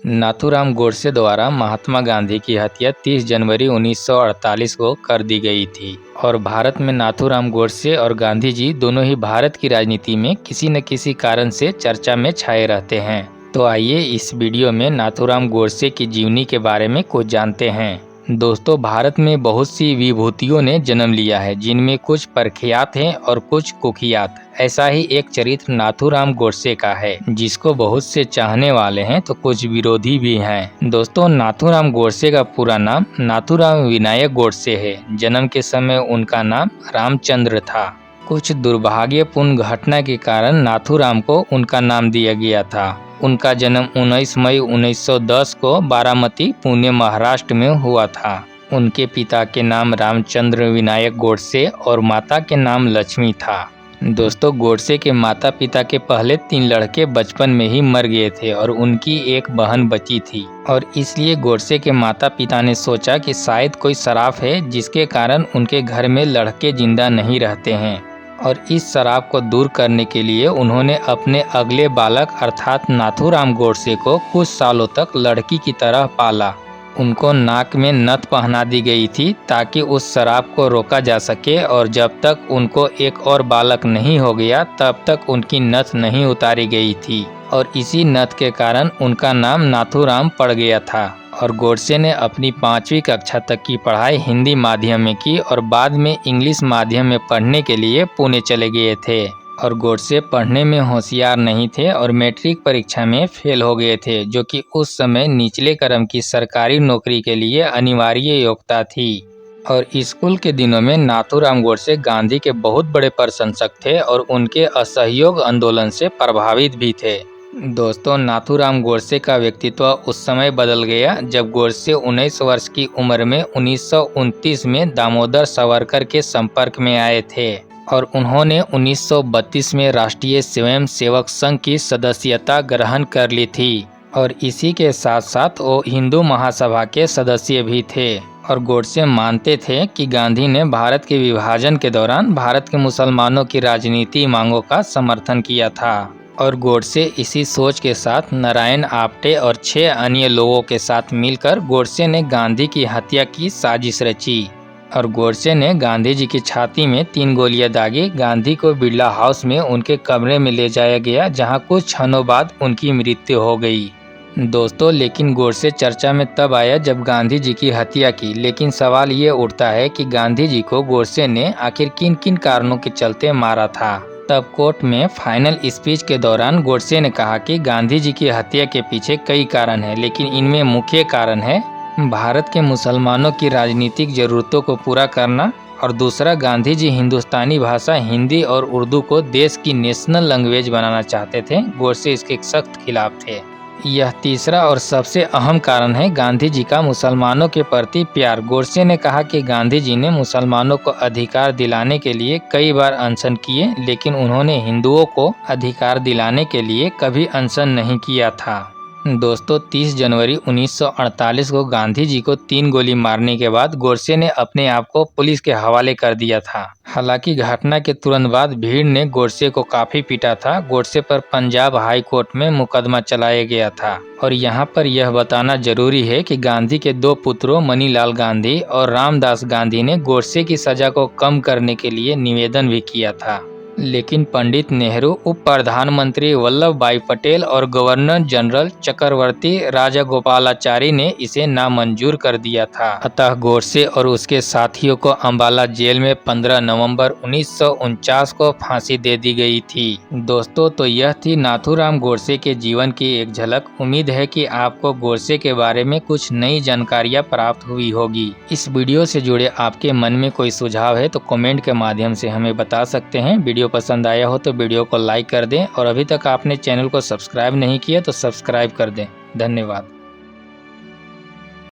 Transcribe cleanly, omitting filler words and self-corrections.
नाथूराम गोडसे द्वारा महात्मा गांधी की हत्या 30 जनवरी 1948 को कर दी गई थी और भारत में नाथूराम गोडसे और गांधी जी दोनों ही भारत की राजनीति में किसी न किसी कारण से चर्चा में छाए रहते हैं। तो आइए इस वीडियो में नाथूराम गोडसे की जीवनी के बारे में कुछ जानते हैं। दोस्तों, भारत में बहुत सी विभूतियों ने जन्म लिया है, जिनमें कुछ प्रख्यात हैं और कुछ कुख्यात। ऐसा ही एक चरित्र नाथूराम गोडसे का है, जिसको बहुत से चाहने वाले हैं तो कुछ विरोधी भी हैं। दोस्तों, नाथूराम गोडसे का पूरा नाम नाथूराम विनायक गोडसे है। जन्म के समय उनका नाम रामचंद्र था। कुछ दुर्भाग्यपूर्ण घटना के कारण नाथूराम को उनका नाम दिया गया था। उनका जन्म 19 मई 1910 को बारामती, पुणे, महाराष्ट्र में हुआ था। उनके पिता के नाम रामचंद्र विनायक गोडसे और माता के नाम लक्ष्मी था। दोस्तों, गोडसे के माता पिता के पहले 3 लड़के बचपन में ही मर गए थे और उनकी एक बहन बची थी और इसलिए गोडसे के माता पिता ने सोचा कि शायद कोई श्राप है, जिसके कारण उनके घर में लड़के जिंदा नहीं रहते हैं। और इस श्राप को दूर करने के लिए उन्होंने अपने अगले बालक अर्थात नाथूराम गोडसे को कुछ सालों तक लड़की की तरह पाला। उनको नाक में नथ पहना दी गई थी ताकि उस श्राप को रोका जा सके और जब तक उनको एक और बालक नहीं हो गया तब तक उनकी नथ नहीं उतारी गई थी और इसी नथ के कारण उनका नाम नाथूराम पड़ गया था। और गोडसे ने अपनी 5वीं कक्षा तक की पढ़ाई हिंदी माध्यम में की और बाद में इंग्लिश माध्यम में पढ़ने के लिए पुणे चले गए थे। और गोडसे पढ़ने में होशियार नहीं थे और मैट्रिक परीक्षा में फेल हो गए थे, जो कि उस समय निचले क्रम की सरकारी नौकरी के लिए अनिवार्य योग्यता थी। और स्कूल के दिनों में नाथूराम गोडसे गांधी के बहुत बड़े प्रशंसक थे और उनके असहयोग आंदोलन से प्रभावित भी थे। दोस्तों, नाथूराम गोडसे का व्यक्तित्व उस समय बदल गया जब गोडसे 19 वर्ष की उम्र में 1929 में दामोदर सावरकर के संपर्क में आए थे और उन्होंने 1932 में राष्ट्रीय स्वयं सेवक संघ की सदस्यता ग्रहण कर ली थी और इसी के साथ साथ वो हिंदू महासभा के सदस्य भी थे। और गोडसे मानते थे कि गांधी ने भारत के विभाजन के दौरान भारत के मुसलमानों की राजनीति मांगों का समर्थन किया था। और गोडसे इसी सोच के साथ नारायण आप्टे और 6 अन्य लोगों के साथ मिलकर गोडसे ने गांधी की हत्या की साजिश रची। और गोडसे ने गांधी जी की छाती में 3 गोलियां दागी। गांधी को बिरला हाउस में उनके कमरे में ले जाया गया, जहां कुछ क्षणों बाद उनकी मृत्यु हो गई। दोस्तों, लेकिन गोडसे चर्चा में तब आया जब गांधी जी की हत्या की। लेकिन सवाल ये उठता है कि गांधी जी को गोडसे ने आखिर किन किन कारणों के चलते मारा था। तब कोर्ट में फाइनल स्पीच के दौरान गोडसे ने कहा कि गांधी जी की हत्या के पीछे कई कारण हैं, लेकिन इनमें मुख्य कारण है भारत के मुसलमानों की राजनीतिक जरूरतों को पूरा करना और दूसरा, गांधी जी हिंदुस्तानी भाषा हिंदी और उर्दू को देश की नेशनल लैंग्वेज बनाना चाहते थे। गोडसे इसके सख्त खिलाफ थे। यह तीसरा और सबसे अहम कारण है गांधी जी का मुसलमानों के प्रति प्यार। गोडसे ने कहा कि गांधी जी ने मुसलमानों को अधिकार दिलाने के लिए कई बार अनशन किए, लेकिन उन्होंने हिंदुओं को अधिकार दिलाने के लिए कभी अनशन नहीं किया था। दोस्तों, 30 जनवरी 1948 को गांधी जी को 3 गोली मारने के बाद गोडसे ने अपने आप को पुलिस के हवाले कर दिया था। हालांकि घटना के तुरंत बाद भीड़ ने गोडसे को काफी पीटा था। गोडसे पर पंजाब हाई कोर्ट में मुकदमा चलाया गया था। और यहाँ पर यह बताना जरूरी है कि गांधी के 2 पुत्रों मनीलाल गांधी और रामदास गांधी ने गोडसे की सजा को कम करने के लिए निवेदन भी किया था, लेकिन पंडित नेहरू, उप प्रधानमंत्री वल्लभ भाई पटेल और गवर्नर जनरल चक्रवर्ती राजागोपालाचारी ने इसे नामंजूर कर दिया था। अतः गोडसे और उसके साथियों को अम्बाला जेल में 15 नवंबर 1949 को फांसी दे दी गई थी। दोस्तों, तो यह थी नाथूराम गोडसे के जीवन की एक झलक। उम्मीद है कि आपको गोडसे के बारे में कुछ नई जानकारियाँ प्राप्त हुई होगी। इस वीडियो से जुड़े आपके मन में कोई सुझाव है तो कमेंट के माध्यम से हमें बता सकते हैं। वीडियो पसंद आया हो तो वीडियो को लाइक कर दें और अभी तक आपने चैनल को सब्सक्राइब नहीं किया तो सब्सक्राइब कर दें। धन्यवाद।